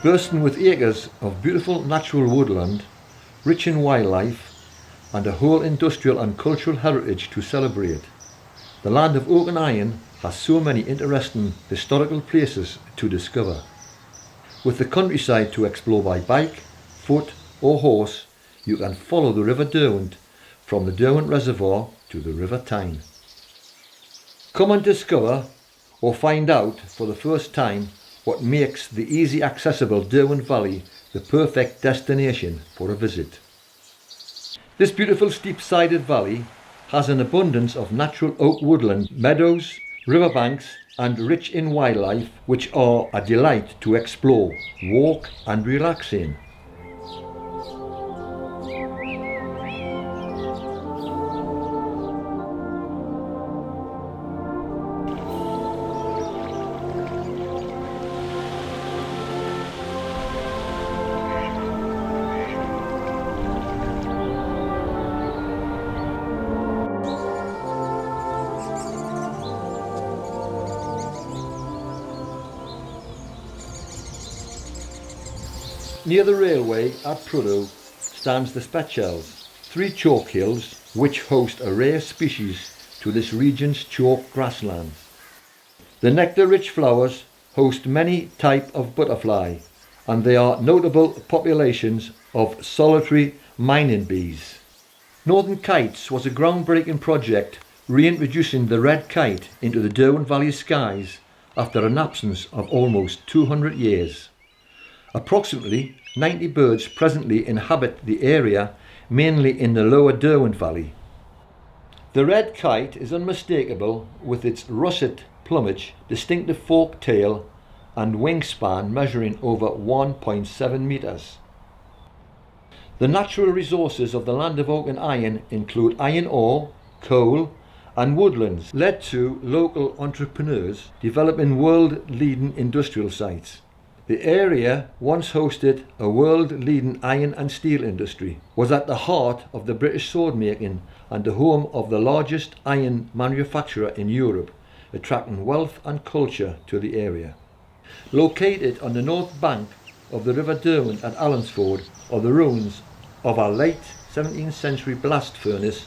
Bursting with acres of beautiful natural woodland, rich in wildlife, and a whole industrial and cultural heritage to celebrate, the land of oak and iron has so many interesting historical places to discover. With the countryside to explore by bike, foot or horse, you can follow the River Derwent from the Derwent Reservoir to the River Tyne. Come and discover or find out for the first time what makes the easy accessible Derwent Valley the perfect destination for a visit. This beautiful steep-sided valley has an abundance of natural oak woodland, meadows, riverbanks and rich in wildlife which are a delight to explore, walk and relax in. Near the railway at Prudhoe stands the Spetchels, 3 chalk hills which host a rare species to this region's chalk grasslands. The nectar-rich flowers host many types of butterfly, and they are notable populations of solitary mining bees. Northern Kites was a groundbreaking project reintroducing the red kite into the Derwent Valley skies after an absence of almost 200 years. Approximately 90 birds presently inhabit the area, mainly in the lower Derwent Valley. The red kite is unmistakable with its russet plumage, distinctive forked tail and wingspan measuring over 1.7 metres. The natural resources of the land of oak and iron include iron ore, coal and woodlands, led to local entrepreneurs developing world-leading industrial sites. The area once hosted a world-leading iron and steel industry, was at the heart of the British sword making and the home of the largest iron manufacturer in Europe, attracting wealth and culture to the area. Located on the north bank of the River Derwent at Allensford are the ruins of a late 17th century blast furnace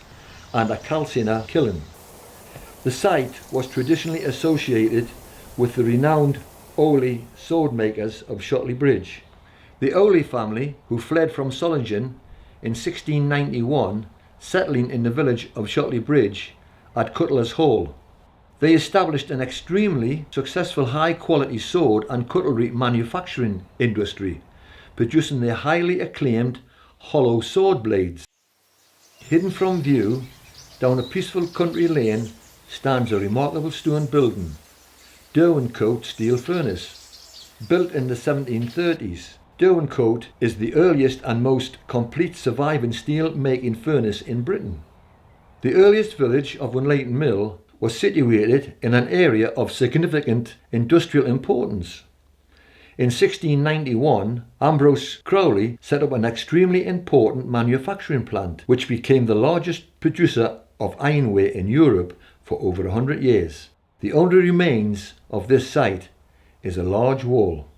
and a calciner kiln. The site was traditionally associated with the renowned Oley sword makers of Shotley Bridge. The Oley family, who fled from Solingen in 1691, settling in the village of Shotley Bridge at Cutler's Hall. They established an extremely successful high-quality sword and cutlery manufacturing industry, producing their highly acclaimed hollow sword blades. Hidden from view, down a peaceful country lane, stands a remarkable stone building, DERWENTCOTE steel furnace. Built in the 1730s, DERWENTCOTE is the earliest and most complete surviving steel making furnace in Britain. The earliest village of Unleighton Mill was situated in an area of significant industrial importance. In 1691, Ambrose Crowley set up an extremely important manufacturing plant, which became the largest producer of ironware in Europe for over 100 years. The only remains of this site is a large wall.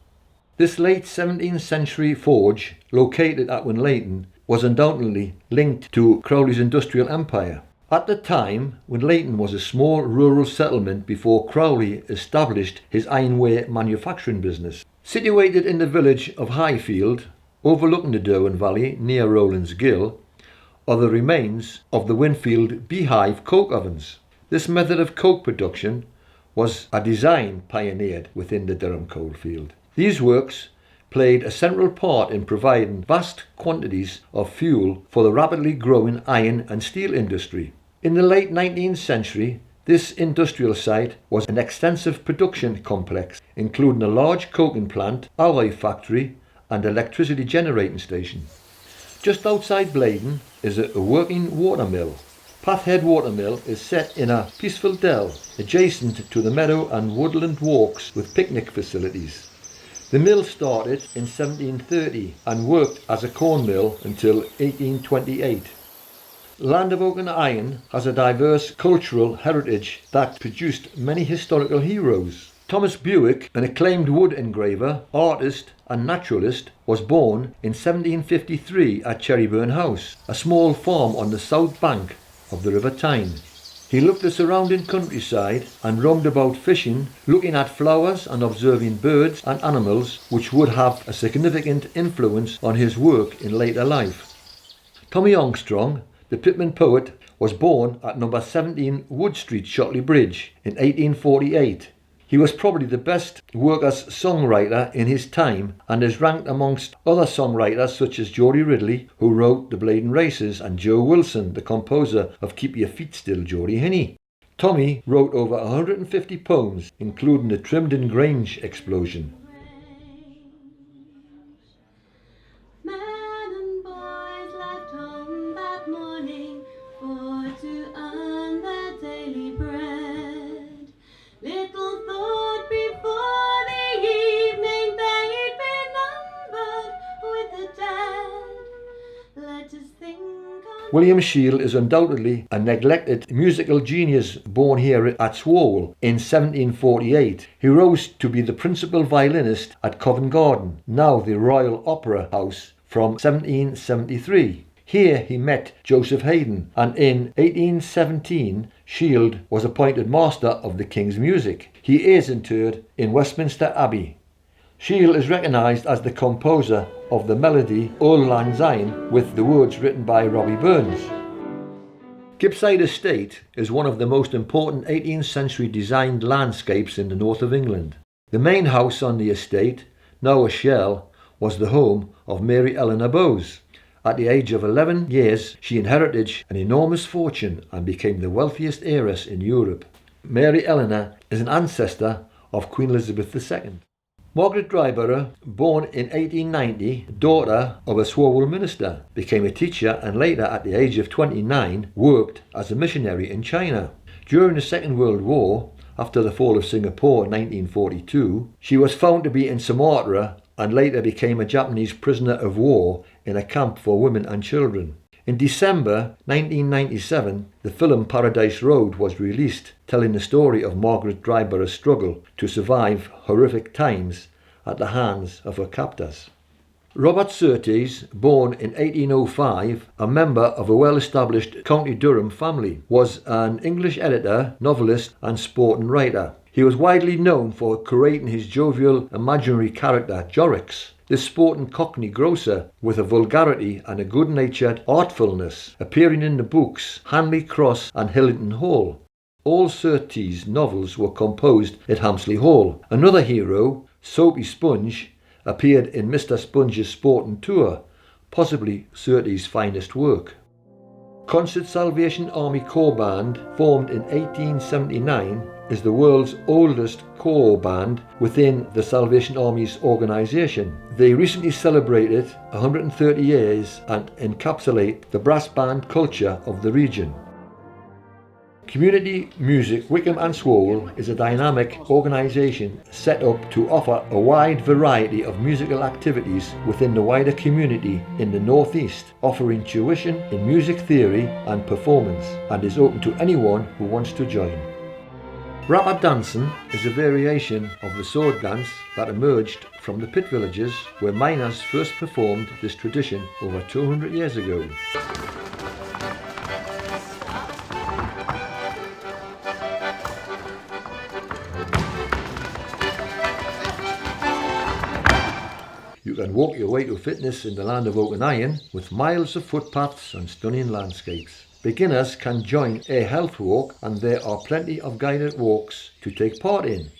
This late 17th century forge, located at Unleighton, was undoubtedly linked to Crowley's industrial empire. At the time, Unleighton was a small rural settlement before Crowley established his ironware manufacturing business. Situated in the village of Highfield, overlooking the Derwent Valley near Rowlands Gill, are the remains of the Winfield beehive coke ovens. This method of coke production was a design pioneered within the Durham coalfield. These works played a central part in providing vast quantities of fuel for the rapidly growing iron and steel industry. In the late 19th century, this industrial site was an extensive production complex, including a large coking plant, alloy factory and electricity generating station. Just outside Blaydon is a working watermill. Pathhead Watermill is set in a peaceful dell adjacent to the meadow and woodland walks with picnic facilities. The mill started in 1730 and worked as a corn mill until 1828. The land of oak and iron has a diverse cultural heritage that produced many historical heroes. Thomas Bewick, an acclaimed wood engraver, artist and naturalist, was born in 1753 at Cherryburn House, a small farm on the south bank of the River Tyne. He loved the surrounding countryside and roamed about fishing, looking at flowers and observing birds and animals which would have a significant influence on his work in later life. Tommy Armstrong, the Pitman poet, was born at number 17 Wood Street, Shotley Bridge in 1848. He was probably the best workers' songwriter in his time and is ranked amongst other songwriters such as Geordie Ridley, who wrote The Bladen Races, and Joe Wilson, the composer of Keep Your Feet Still, Geordie Hinney. Tommy wrote over 150 poems, including the Trimden Grange explosion. William Shield is undoubtedly a neglected musical genius born here at SWALWELL in 1748. He rose to be the principal violinist at Covent Garden, now the Royal Opera House, from 1773. Here he met Joseph Haydn, and in 1817 Shield was appointed Master of the King's Music. He is interred in Westminster Abbey. Shield is recognised as the composer of the melody Auld Lang Syne, with the words written by Robbie Burns. Gibside Estate is one of the most important 18th century designed landscapes in the north of England. The main house on the estate, now a shell, was the home of Mary Eleanor Bowes. At the age of 11 years, she inherited an enormous fortune and became the wealthiest heiress in Europe. Mary Eleanor is an ancestor of Queen Elizabeth II. Margaret Dryborough, born in 1890, daughter of a SWALWELL minister, became a teacher and later, at the age of 29, worked as a missionary in China. During the Second World War, after the fall of Singapore in 1942, she was found to be in Sumatra and later became a Japanese prisoner of war in a camp for women and children. In December 1997, the film Paradise Road was released, telling the story of Margaret Dryborough's struggle to survive horrific times at the hands of her captors. Robert Surtees, born in 1805, a member of a well-established County Durham family, was an English editor, novelist and sporting writer. He was widely known for creating his jovial imaginary character Jorrocks, this sporting cockney grocer with a vulgarity and a good-natured artfulness, appearing in the books Hanley Cross and Hillington Hall. All Surtees' novels were composed at Hampsley Hall. Another hero, Soapy Sponge, appeared in Mr. Sponge's Sporting Tour, possibly Surtees' finest work. CONSETT Salvation Army Corps Band, formed in 1879, is the world's oldest corps band within the Salvation Army's organisation. They recently celebrated 130 years and encapsulate the brass band culture of the region. Community Music Wickham and SWALWELL is a dynamic organisation set up to offer a wide variety of musical activities within the wider community in the North East, offering tuition in music theory and performance, and is open to anyone who wants to join. Rapper dancing is a variation of the sword dance that emerged from the pit villages where miners first performed this tradition over 200 years ago. You can walk your way to fitness in the land of oak and iron with miles of footpaths and stunning landscapes. Beginners can join a health walk, and there are plenty of guided walks to take part in.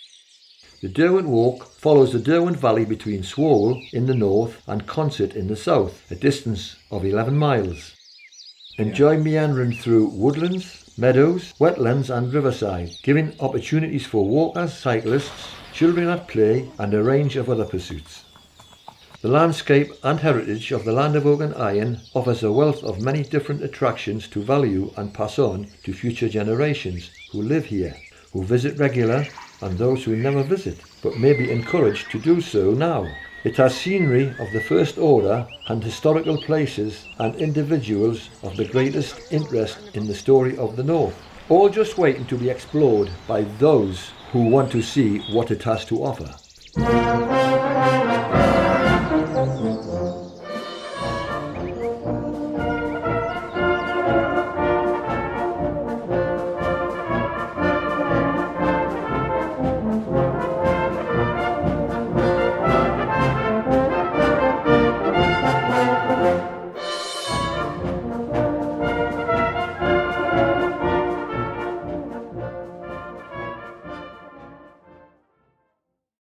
The Derwent Walk follows the Derwent Valley between SWALWELL in the north and CONSETT in the south, a distance of 11 miles. Enjoy meandering through woodlands, meadows, wetlands and riverside, giving opportunities for walkers, cyclists, children at play and a range of other pursuits. The landscape and heritage of the land of oak and iron offers a wealth of many different attractions to value and pass on to future generations who live here, who visit regular, and those who never visit, but may be encouraged to do so now. It has scenery of the first order and historical places and individuals of the greatest interest in the story of the North, all just waiting to be explored by those who want to see what it has to offer.